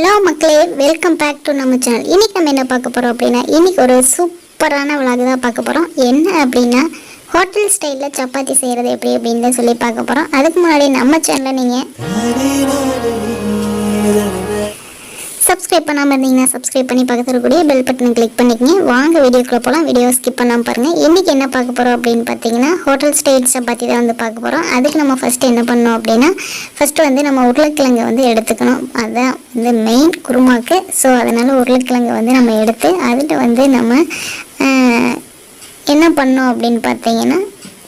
Hello மக்களே, welcome back to நம்ம channel. இன்றைக்கி நம்ம என்ன பார்க்க போகிறோம் அப்படின்னா, இன்றைக்கி ஒரு சூப்பரான விளாக் தான் பார்க்க போகிறோம். என்ன அப்படின்னா, ஹோட்டல் ஸ்டைலில் சப்பாத்தி செய்கிறது எப்படி அப்படின்னு சொல்லி பார்க்க போகிறோம். அதுக்கு முன்னாடி நம்ம சேனலில் நீங்கள் சப்ஸ்கிரைப் பண்ணாமல் இருந்தீங்கன்னா சப்ஸ்கிரைப் பண்ணி பக்கத்தில் இருக்கக்கூடிய பெல் பட்டனை கிளிக் பண்ணிக்கங்க. வாங்க வீடியோக்குள்ளே போகலாம். வீடியோ ஸ்கிப் பண்ணாமல் பாருங்கள். இன்றைக்கி என்ன பார்க்க போகிறோம் அப்படின்னு பார்த்தீங்கன்னா, ஹோட்டல் ஸ்டைல் சப்பாத்தி தான் வந்து பார்க்க போகிறோம். அதுக்கு நம்ம ஃபஸ்ட்டு என்ன பண்ணோம் அப்படின்னா, ஃபஸ்ட்டு வந்து நம்ம உருளைக்கிழங்கை வந்து எடுத்துக்கணும். அதுதான் வந்து மெயின் குருமாக்கு. ஸோ அதனால் உருளைக்கிழங்கை வந்து நம்ம எடுத்து அதில் வந்து நம்ம என்ன பண்ணோம் அப்படின்னு பார்த்தீங்கன்னா,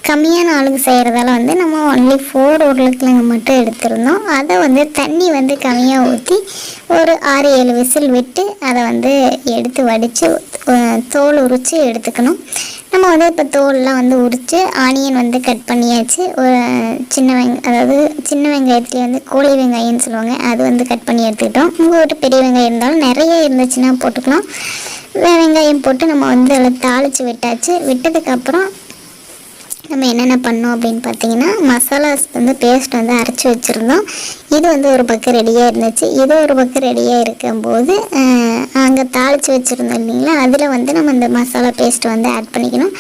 கம்மியான ஆளுக்கு செய்கிறதால வந்து நம்ம ஒன்லி 4 உருளைக்கிழங்கு மட்டும் எடுத்துருந்தோம். அதை வந்து தண்ணி வந்து கம்மியாக ஊற்றி ஒரு 6-7 விசில் விட்டு அதை வந்து எடுத்து வடித்து தோல் உரித்து எடுத்துக்கணும். நம்ம வந்து இப்போ தோல்லாம் வந்து உரித்து ஆனியன் வந்து கட் பண்ணியாச்சு. ஒரு சின்ன வெங்காயத்துலேயே வந்து கோழி வெங்காயம்னு சொல்லுவாங்க, அது வந்து கட் பண்ணி எடுத்துக்கிட்டோம். உங்கள் வீட்டு பெரிய வெங்காயம் இருந்தாலும் நிறைய இருந்துச்சுன்னா போட்டுக்கலாம். வெங்காயம் போட்டு நம்ம வந்து அதில் தாளித்து விட்டாச்சு. விட்டதுக்கப்புறம் நம்ம என்னென்ன பண்ணோம் அப்படின்னு பார்த்தீங்கன்னா, மசாலாஸ் வந்து பேஸ்ட் வந்து அரைச்சி வச்சுருந்தோம். இது வந்து ஒரு பக்கம் ரெடியாக இருந்துச்சு. இது ஒரு பக்கம் ரெடியாக இருக்கும்போது அங்கே தாளித்து வச்சுருந்தோம் இல்லைங்களா, அதில் வந்து நம்ம இந்த மசாலா பேஸ்ட்டை வந்து ஆட் பண்ணிக்கணும்.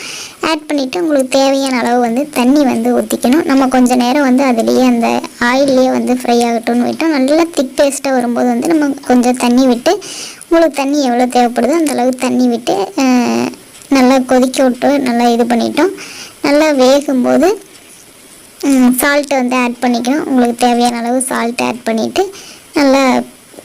ஆட் பண்ணிவிட்டு உங்களுக்கு தேவையான அளவு வந்து தண்ணி வந்து ஊற்றிக்கணும். நம்ம கொஞ்சம் நேரம் வந்து அதுலேயே அந்த ஆயிலே வந்து ஃப்ரை ஆகட்டும்னு விட்டோம். நல்லா திக் பேஸ்ட்டாக வரும்போது வந்து நம்ம கொஞ்சம் தண்ணி விட்டு, உங்களுக்கு தண்ணி எவ்வளோ தேவைப்படுதோ அந்தளவு தண்ணி விட்டு நல்லா கொதிக்க விட்டு நல்லா இது பண்ணிட்டோம். நல்லா வேகும்போது சால்ட்டை வந்து ஆட் பண்ணிக்கணும். உங்களுக்கு தேவையான அளவு சால்ட் ஆட் பண்ணிவிட்டு நல்லா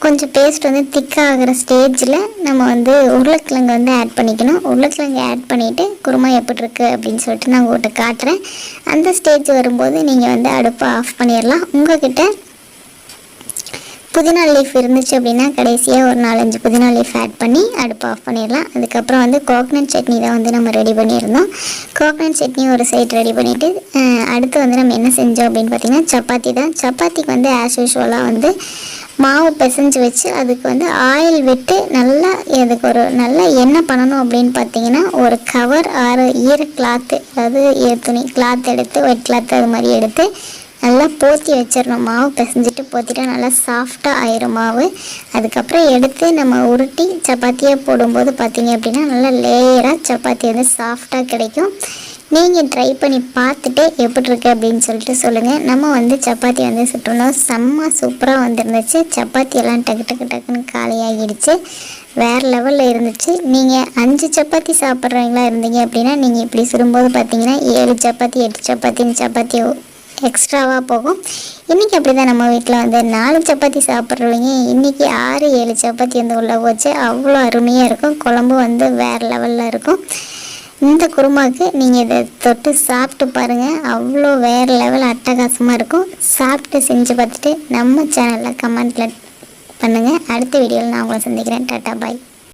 கொஞ்சம் பேஸ்ட் வந்து திக்காகிற ஸ்டேஜில் நம்ம வந்து உருளைக்கிழங்கு வந்து ஆட் பண்ணிக்கணும். உருளைக்கிழங்கு ஆட் பண்ணிவிட்டு குருமா எப்படி இருக்குது அப்படின்னு சொல்லிட்டு நான் உங்கள்கிட்ட காட்டுறேன். அந்த ஸ்டேஜ் வரும்போது நீங்கள் வந்து அடுப்பை ஆஃப் பண்ணிடலாம். உங்கள்கிட்ட புதினா லீஃப் இருந்துச்சு அப்படின்னா கடைசியாக ஒரு 4-5 புதினா லீஃப் ஆட் பண்ணி அடுப்பு ஆஃப் பண்ணிடலாம். அதுக்கப்புறம் வந்து கோகனட் சட்னி தான் வந்து நம்ம ரெடி பண்ணியிருந்தோம். கோகனட் சட்னி ஒரு சைட் ரெடி பண்ணிவிட்டு அடுத்து வந்து நம்ம என்ன செஞ்சோம் அப்படின்னு பார்த்திங்கன்னா, சப்பாத்தி தான். சப்பாத்திக்கு வந்து ஆஸ் யூஷுவலாக வந்து மாவு பிசைஞ்சு வச்சு அதுக்கு வந்து ஆயில் விட்டு நல்லா அதுக்கு ஒரு நல்லா என்ன பண்ணணும் அப்படின்னு பார்த்தீங்கன்னா, ஒரு கவர் ஈர கிளாத்து, அதாவது துணி கிளாத் எடுத்து ஒயிட் கிளாத் அது மாதிரி எடுத்து நல்லா போற்றி வச்சிடணும். மாவு பிசைஞ்சிட்டு போற்றிட்டா நல்லா சாஃப்டாக ஆயிரும் மாவு. அதுக்கப்புறம் எடுத்து நம்ம உருட்டி சப்பாத்தியாக போடும்போது பார்த்திங்க அப்படின்னா நல்லா லேயராக சப்பாத்தி வந்து சாஃப்டாக கிடைக்கும். நீங்கள் ட்ரை பண்ணி பார்த்துட்டு எப்படி இருக்குது அப்படின்னு சொல்லிட்டு சொல்லுங்கள். நம்ம வந்து சப்பாத்தி வந்து சுட்டுருந்தோம். செம்ம சூப்பராக வந்துருந்துச்சு. சப்பாத்தி எல்லாம் டக்குன்னு காலியாகிடுச்சு. வேறு லெவலில் இருந்துச்சு. நீங்கள் 5 சப்பாத்தி சாப்பிட்றவங்களா இருந்தீங்க அப்படின்னா நீங்கள் இப்படி சுடும்போது பார்த்தீங்கன்னா 7 சப்பாத்தி 8 சப்பாத்தின்னு சப்பாத்தி எக்ஸ்ட்ராவாக போகும். இன்றைக்கி அப்படி தான் நம்ம வீட்டில் வந்து 4 சப்பாத்தி சாப்பிட்றவங்க இன்றைக்கி 6-7 சப்பாத்தி வந்து உள்ளே போச்சு. அவ்வளோ அருமையாக இருக்கும். குழம்பு வந்து வேறு லெவலில் இருக்கும். இந்த குருமாவுக்கு நீங்கள் இதை தொட்டு சாப்பிட்டு பாருங்கள், அவ்வளோ வேறு லெவல் அட்டகாசமாக இருக்கும். சாப்பிட்டு செஞ்சு பார்த்துட்டு நம்ம சேனலில் கமெண்ட்டில் பண்ணுங்கள். அடுத்த வீடியோவில் நான் உங்களை சந்திக்கிறேன். டாட்டா பாய்.